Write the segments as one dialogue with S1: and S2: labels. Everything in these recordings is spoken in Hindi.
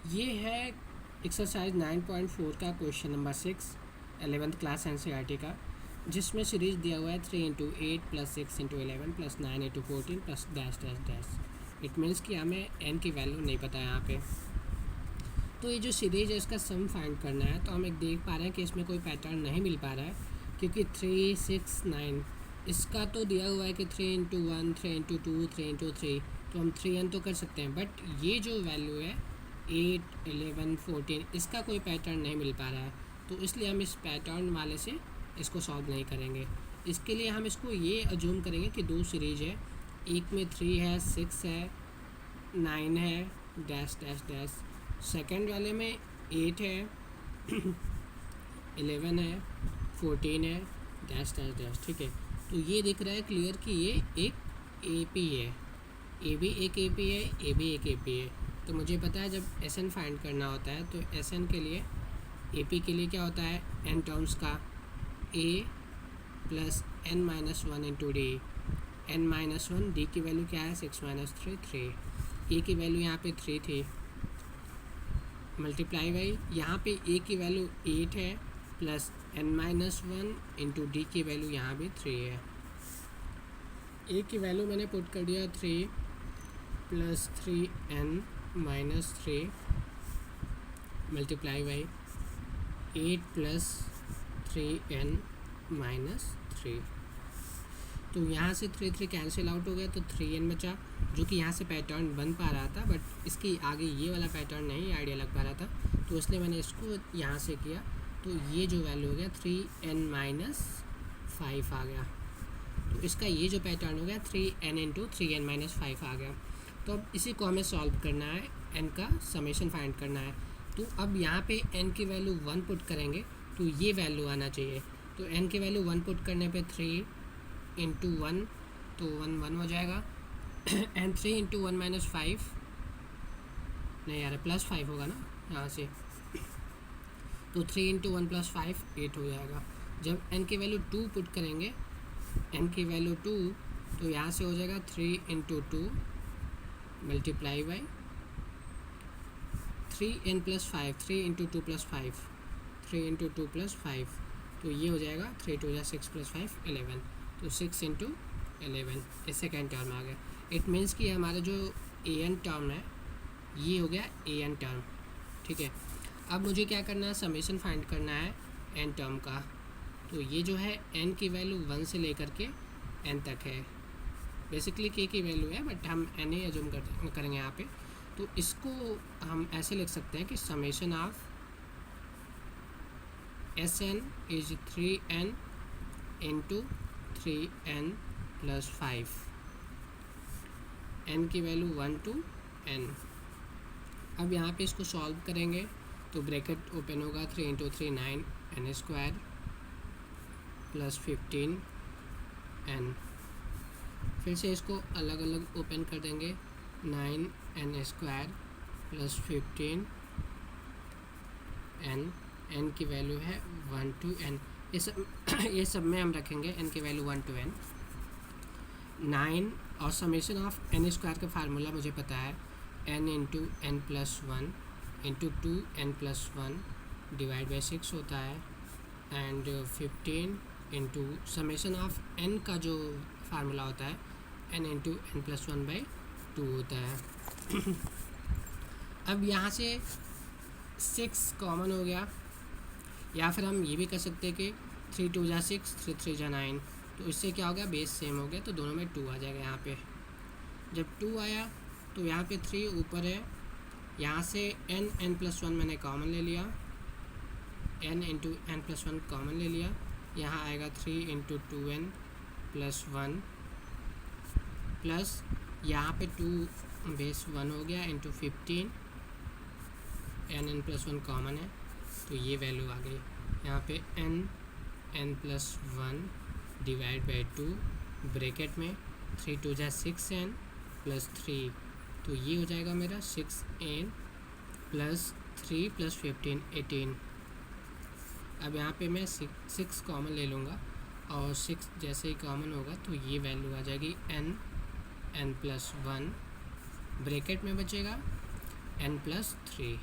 S1: ये है एक्सरसाइज 9.4 का question number 6 11th class NCERT का, जिसमें सीरीज दिया हुआ है 3 into 8 plus 6 into 11 plus 9 into 14 plus dash dash dash. It means कि हमें एन की वैल्यू नहीं पता है यहाँ पे। तो ये जो सीरीज है इसका सम फाइंड करना है। तो हम एक देख पा रहे हैं कि इसमें कोई पैटर्न नहीं मिल पा रहा है, क्योंकि 3 6 9 इसका तो दिया हुआ है कि 3 इंटू 1 3 इंटू 2 3 इंटू 3, तो हम 3n तो कर सकते हैं। बट ये जो वैल्यू है 8 11 14 इसका कोई पैटर्न नहीं मिल पा रहा है, तो इसलिए हम इस पैटर्न वाले से इसको सॉल्व नहीं करेंगे। इसके लिए हम इसको ये अज्यूम करेंगे कि दो सीरीज है, एक में 3 है 6 है 9 है डैश डैश डैश, सेकेंड वाले में 8 है 11 है 14 है डैश डैश डैश। ठीक है, तो ये दिख रहा है क्लियर कि ये एक ए पी है, ए भी एक ए पी है, ए भी एक ए पी है। तो मुझे पता है जब एस एन फाइंड करना होता है तो एस एन के लिए ए पी के लिए क्या होता है, एन टर्म्स का a plus n minus one into d, n minus one, d की वैल्यू क्या है 6 माइनस 3 3, ए की वैल्यू यहाँ पे 3 थी, मल्टीप्लाई बाई यहाँ पे ए की वैल्यू 8 है plus n minus one into d की वैल्यू यहाँ भी 3 है। ए की वैल्यू मैंने पुट कर दिया 3 plus 3n minus 3 multiply by 8 plus 3n minus 3। तो यहाँ से 3 3 कैंसिल आउट हो गया, तो 3n बचा, जो कि यहाँ से पैटर्न बन पा रहा था, बट इसकी आगे ये वाला पैटर्न नहीं आइडिया लग पा रहा था, तो इसलिए मैंने इसको यहाँ से किया। तो ये जो वैल्यू हो गया 3n माइनस 5 आ गया। तो इसका ये जो पैटर्न हो गया 3n इंटू 3n माइनस 5 आ गया। तो अब इसी को हमें सॉल्व करना है, n का समेशन फाइंड करना है। तो अब यहाँ पे n की वैल्यू 1 पुट करेंगे तो ये वैल्यू आना चाहिए। तो n की वैल्यू 1 पुट करने पे 3 इंटू 1, तो 1 1 हो जाएगा एंड 3 इंटू 1 माइनस 5, नहीं यार प्लस 5 होगा ना यहाँ से, तो 3 इंटू 1 प्लस 5 8 हो जाएगा। जब n की वैल्यू 2 पुट करेंगे, n की वैल्यू 2, तो यहाँ से हो जाएगा 3 into 2 multiply by 3n plus 5, 3 into 2 plus 5, 3 into 2 plus 5, तो ये हो जाएगा 3 2 6 प्लस 5 11, तो 6 इंटू 11 ये सेकेंड टर्म आ गया। इट मीन्स कि हमारा जो ए एन टर्म है ये हो गया ए एन टर्म। ठीक है, अब मुझे क्या करना है, समेशन फाइंड करना है एन टर्म का। तो ये जो है एन की वैल्यू 1 से लेकर के एन तक है, बेसिकली के की वैल्यू है, बट हम एन ही एज्यूम करेंगे यहाँ पे। तो इसको हम ऐसे लिख सकते हैं कि summation of s n is 3n into 3n plus 5, n की वैल्यू 1 टू n। अब यहाँ पे इसको सॉल्व करेंगे तो ब्रैकेट ओपन होगा, 3 into 3 9 n square plus 15 n। फिर से इसको अलग अलग ओपन कर देंगे, 9n square plus 15 n, n की वैल्यू है 1 टू n। ये सब में हम रखेंगे n की वैल्यू 1 टू n 9, और समेशन ऑफ n स्क्वायर का फार्मूला मुझे पता है, n into n plus 1 into 2n plus 1 divide by 6 होता है, and 15 into summation of n का जो फार्मूला होता है n into n plus 1 by 2 होता है। अब यहाँ से 6 कॉमन हो गया, या फिर हम ये भी कर सकते हैं कि 3 2 जा 6 3 3 जा 9, तो इससे क्या हो गया, बेस सेम हो गया, तो दोनों में 2 आ जाएगा। यहाँ पे जब 2 आया तो यहाँ पे 3 ऊपर है, यहाँ से n प्लस 1 मैंने कॉमन ले लिया, n into n plus 1 common ले लिया, यहाँ आएगा 3 इंटू 2n प्लस 1 प्लस यहाँ पे 2 बेस 1 हो गया इंटू 15, n प्लस 1 कॉमन है, तो ये वैल्यू आ गई। यहाँ पे n plus 1 divide by 2 bracket में 3 2 जा 6n प्लस 3, तो ये हो जाएगा मेरा 6n प्लस 3 प्लस 15 18। अब यहाँ पे मैं 6 कॉमन ले लूँगा, और 6 जैसे ही कॉमन होगा तो ये वैल्यू आ जाएगी n प्लस 1 ब्रैकेट में बचेगा n प्लस 3।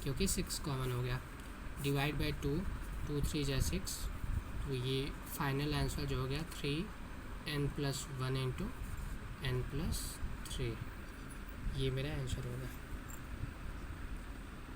S1: क्योंकि 6 कॉमन हो गया। डिवाइड बाई 2, 2 3 जा 6, तो ये फाइनल आंसर जो हो गया 3n+1 इंटू n+3, ये मेरा आंसर होगा।